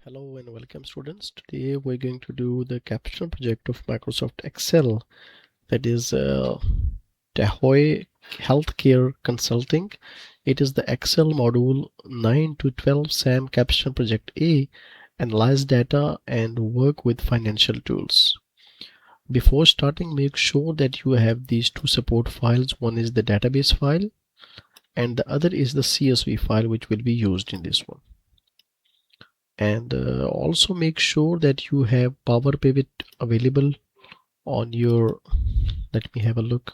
Hello and welcome students. Today we're going to do the capstone project of Microsoft Excel, that is Tahoe Healthcare Consulting. It is the Excel module 9 to 12 SAM Capstone Project A, analyze data and work with financial tools. Before starting, make sure that you have these two support files. One is the database file and the other is the CSV file, which will be used in this one. And also make sure that you have Power Pivot available on your, let me have a look.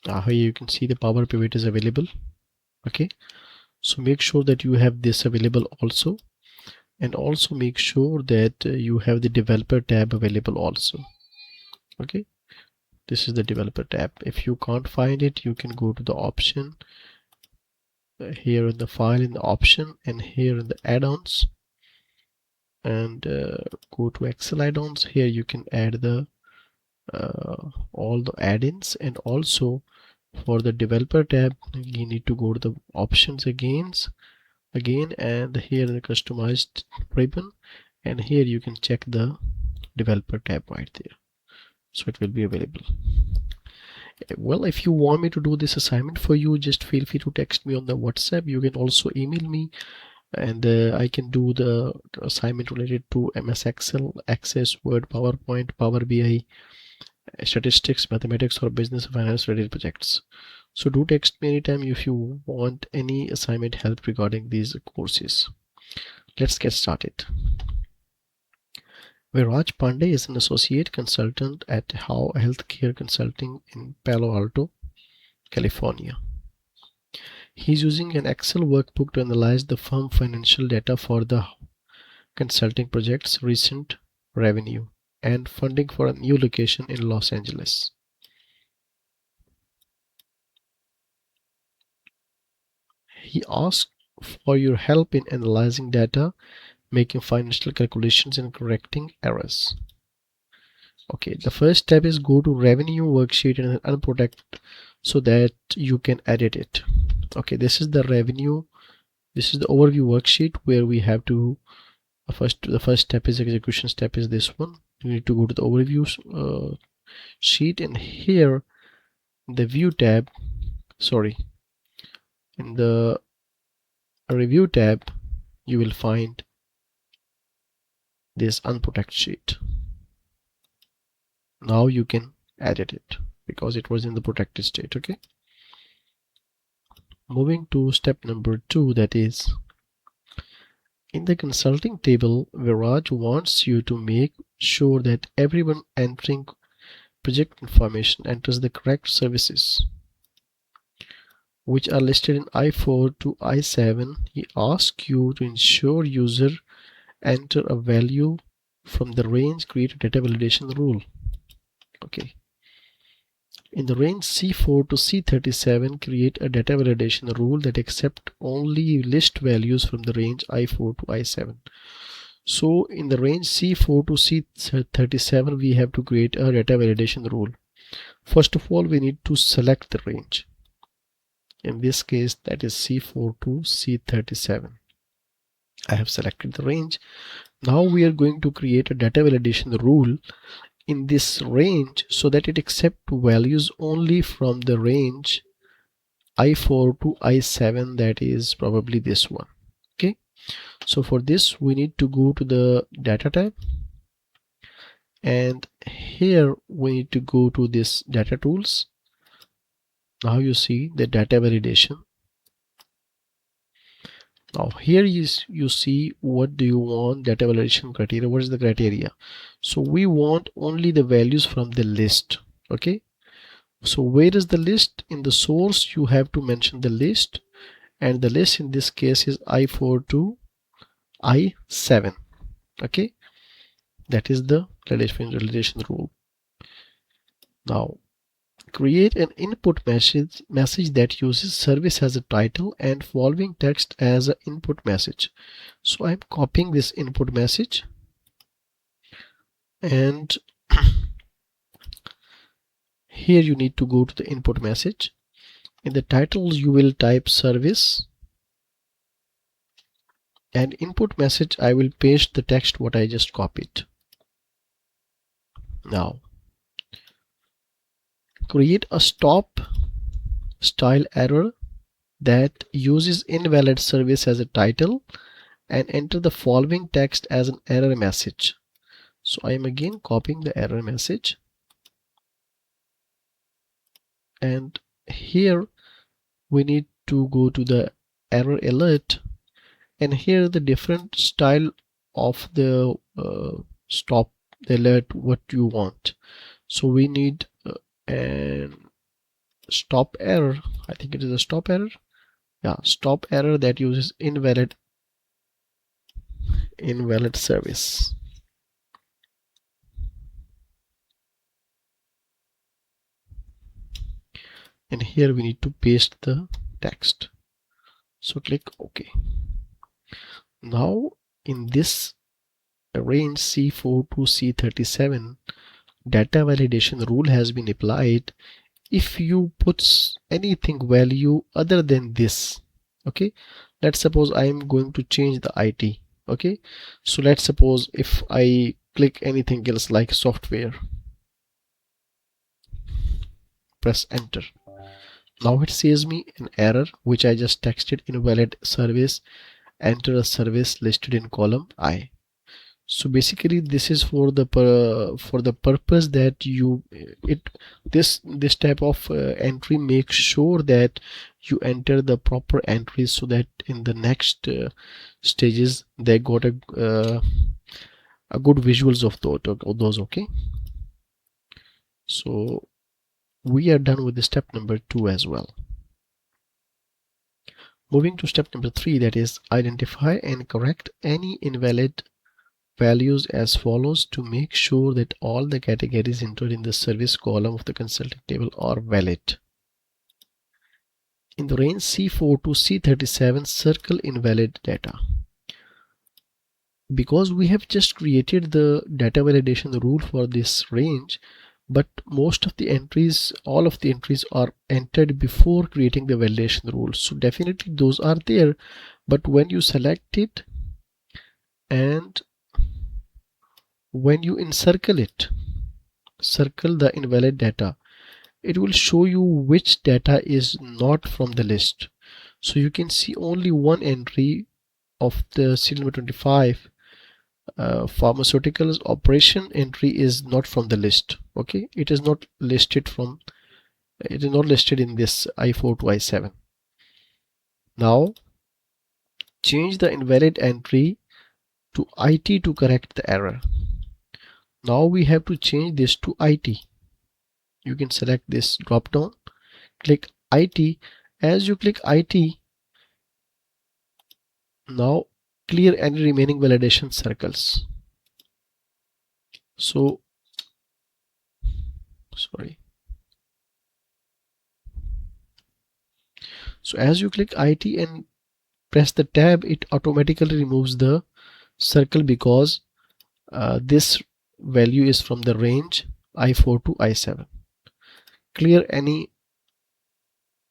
Here you can see the Power Pivot is available. Okay, so make sure that you have this available also, and also make sure that you have the developer tab available also. Okay, this is the developer tab. If you can't find it, you can go to the option here in the file, in the option, and here in the add-ons, and go to Excel add-ons. Here you can add the all the add-ins, and also for the developer tab you need to go to the options again, and here in the customized ribbon, and here you can check the developer tab right there, so it will be available. Well, if you want me to do this assignment for you, just feel free to text me on the WhatsApp. You can also email me, and I can do the assignment related to MS Excel, Access, Word, PowerPoint, Power BI, statistics, mathematics, or business finance related projects. So do text me anytime if you want any assignment help regarding these courses. Let's get started. Viraj Pandey is an associate consultant at Tahoe Healthcare Consulting in Palo Alto, California. He's using an Excel workbook to analyze the firm financial data for the consulting project's recent revenue and funding for a new location in Los Angeles. He asks for your help in analyzing data, making financial calculations, and correcting errors. Okay, the first step is go to revenue worksheet and unprotect so that you can edit it. Okay, this is the revenue. This is the overview worksheet where we have to the first step is execution step is this one. You need to go to the overview sheet, and here in the view tab, in the review tab, you will find this unprotect sheet. Now you can edit it because it was in the protected state. Okay, moving to step number 2, that is in the consulting table. Viraj wants you to make sure that everyone entering project information enters the correct services which are listed in I4 to I7. He asks you to ensure user enter a value from the range, create a data validation rule. Okay, in the range C4 to C37, create a data validation rule that accept only list values from the range I4 to I7. So in the range C4 to C37, we have to create a data validation rule. First of all, we need to select the range. In this case, that is C4 to C37. I have selected the range. Now we are going to create a data validation rule in this range so that it accepts values only from the range I4 to I7, that is probably this one. Okay, so for this we need to go to the data tab, and here we need to go to this data tools. Now you see the data validation. Now here you see what do you want data validation criteria. What is the criteria? So we want only the values from the list. Okay, so where is the list? In the source you have to mention the list, and the list in this case is I4 to I7. Okay, that is the validation rule. Now create an input message that uses service as a title and following text as an input message. So I'm copying this input message, and here you need to go to the input message. In the title you will type service, and input message I will paste the text what I just copied. Now create a stop style error that uses invalid service as a title and enter the following text as an error message. So I am again copying the error message, and here we need to go to the error alert, and here the different style of the stop alert what you want. So we need an stop error, I think it is a stop error, yeah, stop error that uses invalid service. And here we need to paste the text. So click OK. Now in this range C4 to C37, data validation rule has been applied if you put anything value other than this. Okay, let's suppose I am going to change the IT. Okay, so let's suppose if I click anything else like software, press enter. Now it says me an error which I just texted, invalid service, enter a service listed in column I. So basically this is for the purpose that this type of entry makes sure that you enter the proper entries, so that in the next stages they got a good visuals of those. Okay, so we are done with the step number 2 as well. Moving to step number 3, that is identify and correct any invalid values as follows to make sure that all the categories entered in the service column of the consulting table are valid. In the range C4 to C37, circle invalid data. Because we have just created the data validation rule for this range, but most of the entries, all of the entries are entered before creating the validation rule. So definitely those are there, but when you select it and when you encircle it, circle the invalid data, it will show you which data is not from the list. So you can see only one entry of the serial number 25, Pharmaceuticals Operation entry is not from the list. Okay, it is not listed in this I4 to I7. Now change the invalid entry to IT to correct the error. Now we have to change this to IT. You can select this drop down, click IT. As you click IT, now clear any remaining validation circles. So as you click IT and press the tab, it automatically removes the circle because this value is from the range I4 to I7. Clear any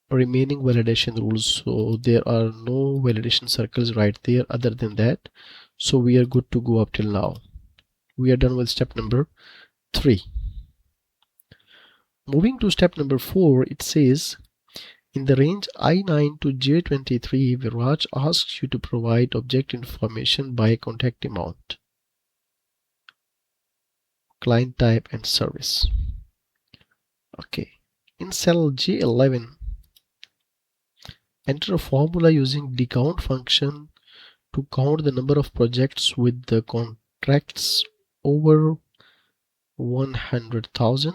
remaining validation rules, so there are no validation circles right there other than that. So we are good to go up till now. We are done with step number 3. Moving to step number 4, it says in the range I9 to J23, Viraj asks you to provide object information by contact amount, client type and service. Okay, in cell J11, enter a formula using DCOUNT function to count the number of projects with the contracts over 100,000.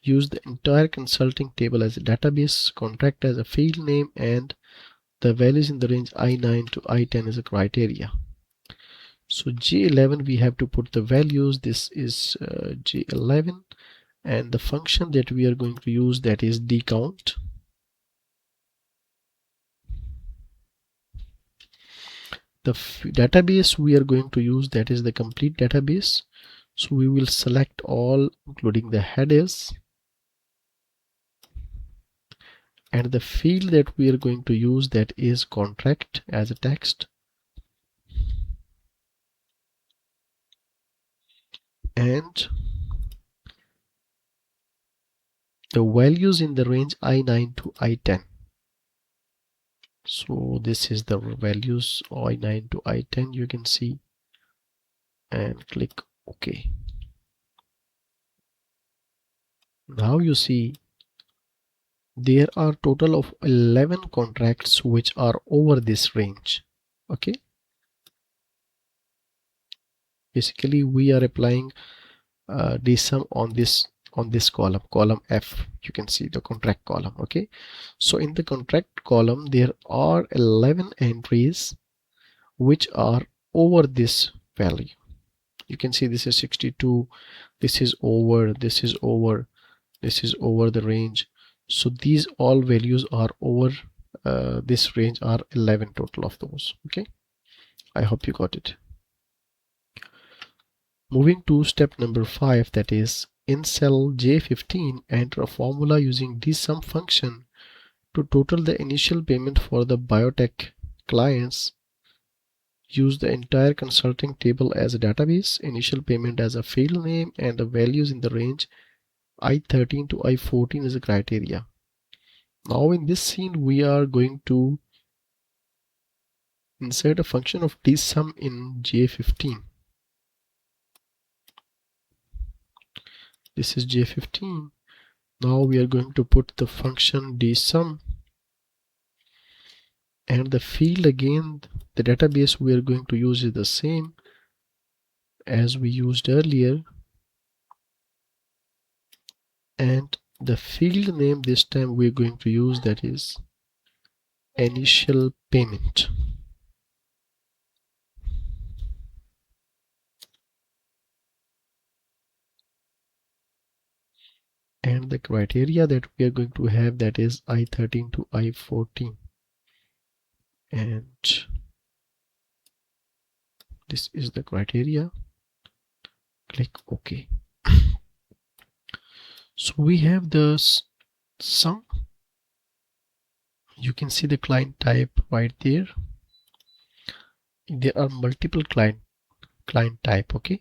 Use the entire consulting table as a database, contract as a field name, and the values in the range I9 to I10 as a criteria. So J11 we have to put the values. This is J11, and the function that we are going to use, that is DCOUNT. The database we are going to use, that is the complete database. So we will select all including the headers, and the field that we are going to use, that is contract as a text, and the values in the range I9 to I10. So this is the values I9 to I10, you can see, and click OK. Now you see there are total of 11 contracts which are over this range. Okay, basically we are applying DSUM on this column F. You can see the contract column. Okay, so in the contract column there are 11 entries which are over this value. You can see this is 62, this is over, this is over, this is over the range. So these all values are over this range, are 11 total of those. Okay, I hope you got it. Moving to step number 5, that is in cell J15 enter a formula using DSUM function to total the initial payment for the biotech clients. Use the entire consulting table as a database, initial payment as a field name, and the values in the range I13 to I14 is a criteria. Now in this scene we are going to insert a function of DSUM in J15. This is J15. Now we are going to put the function DSUM, and the field, again the database we are going to use is the same as we used earlier, and the field name this time we're going to use, that is initial payment. And the criteria that we are going to have, that is I13 to I14, and this is the criteria. Click OK. So we have the sum. You can see the client type right there. There are multiple client type. Okay,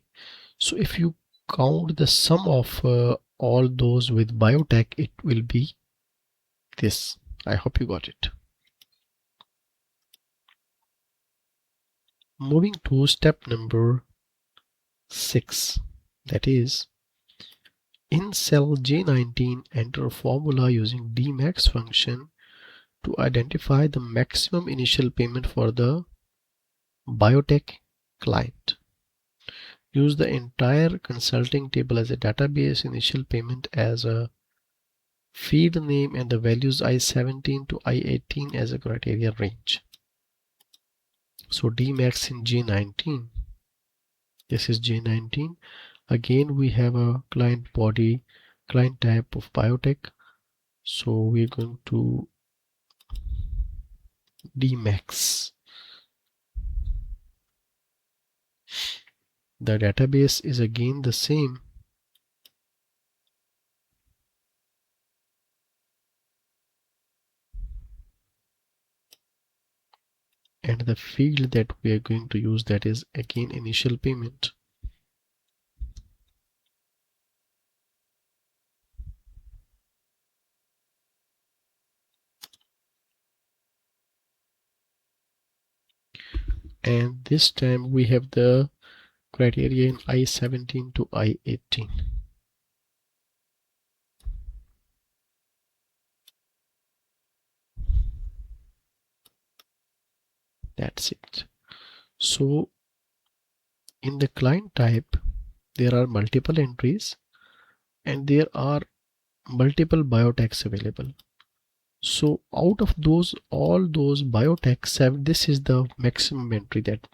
so if you count the sum of all those with biotech, it will be this. I hope you got it. Moving to step number 6, that is in cell J19 enter a formula using DMAX function to identify the maximum initial payment for the biotech client. Use the entire consulting table as a database, initial payment as a field name, and the values I17 to I18 as a criteria range. So DMAX in J19. This is J19. Again we have a client body, client type of biotech. So we're going to DMAX. The database is again the same. And the field that we are going to use, that is again initial payment. And this time we have the criteria in I17 to I18. That's it. So in the client type there are multiple entries and there are multiple biotechs available. So out of those, all those biotechs have, this is the maximum entry that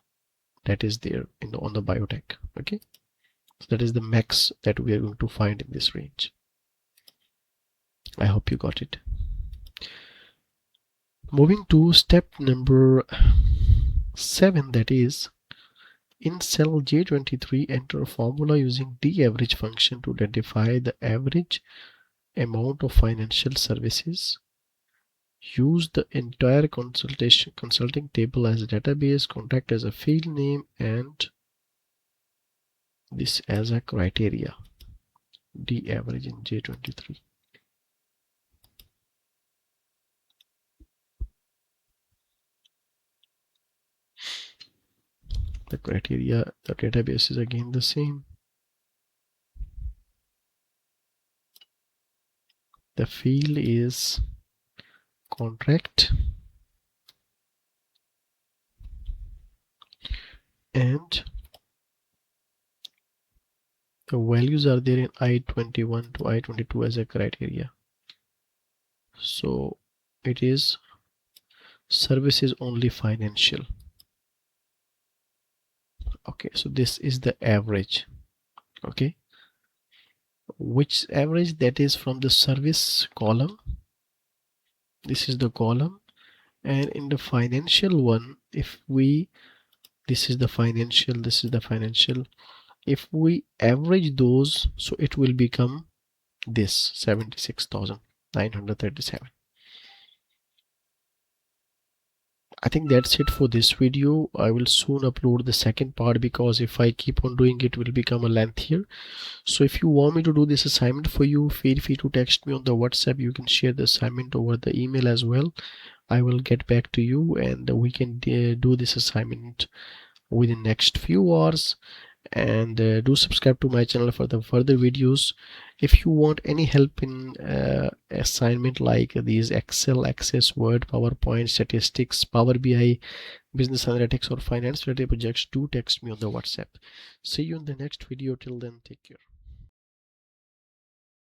is there in on the biotech. Okay, so that is the max that we are going to find in this range. I hope you got it. Moving to step number 7, that is in cell J23 enter a formula using DAVERAGE function to identify the average amount of financial services use the entire consulting table as a database, contact as a field name, and this as a criteria, D average in J23. The criteria, the database is again the same. The field is contract, and the values are there in I-21 to I-22 as a criteria. So it is services only financial. Okay, so this is the average. Okay, which average? That is from the service column. This is the column, and in the financial one, if we, this is the financial, this is the financial, if we average those, so it will become this 76,937. I think that's it for this video. I will soon upload the second part, because if I keep on doing it will become a lengthier. So if you want me to do this assignment for you, feel free to text me on the WhatsApp. You can share the assignment over the email as well. I will get back to you, and we can do this assignment within next few hours. And do subscribe to my channel for the further videos. If you want any help in assignment like these Excel, Access, Word, PowerPoint, statistics, Power BI, business analytics, or finance related projects, do text me on the WhatsApp. See you in the next video. Till then, take care.